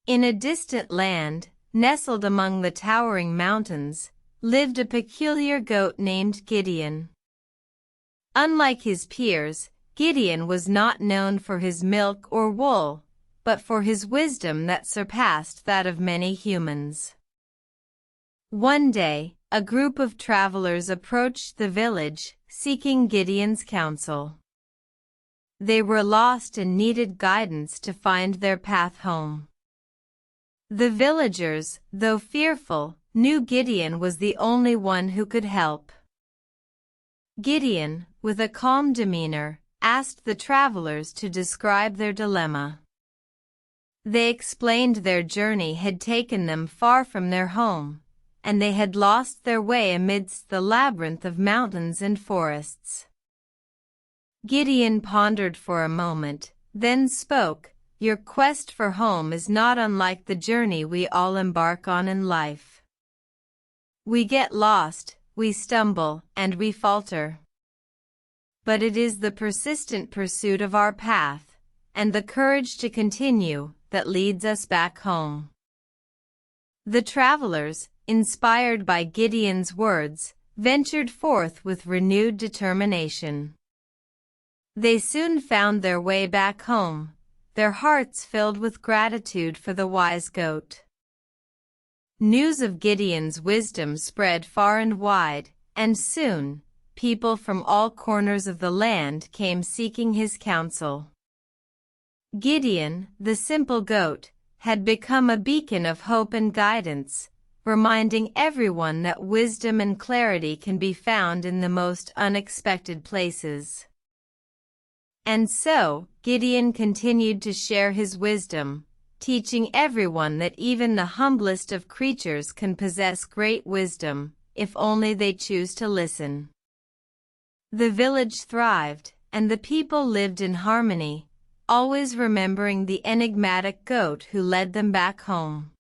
In a distant land, nestled among the towering mountains, lived a peculiar goat named Gideon. Unlike his peers, Gideon was not known for his milk or wool, but for his wisdom that surpassed that of many humans. One day, a group of travelers approached the village, seeking Gideon's counsel. They were lost and needed guidance to find their path home. The villagers, though fearful, knew Gideon was the only one who could help. Gideon, with a calm demeanor, asked the travelers to describe their dilemma. They explained their journey had taken them far from their home, and they had lost their way amidst the labyrinth of mountains and forests. Gideon pondered for a moment, then spoke, "Your quest for home is not unlike the journey we all embark on in life. We get lost, we stumble, and we falter. But it is the persistent pursuit of our path, and the courage to continue, that leads us back home." The travelers, inspired by Gideon's words, ventured forth with renewed determination. They soon found their way back home, their hearts filled with gratitude for the wise goat. News of Gideon's wisdom spread far and wide, and soon, people from all corners of the land came seeking his counsel. Gideon, the simple goat, had become a beacon of hope and guidance, reminding everyone that wisdom and clarity can be found in the most unexpected places. And so, Gideon continued to share his wisdom, teaching everyone that even the humblest of creatures can possess great wisdom, if only they choose to listen. The village thrived, and the people lived in harmony, always remembering the enigmatic goat who led them back home.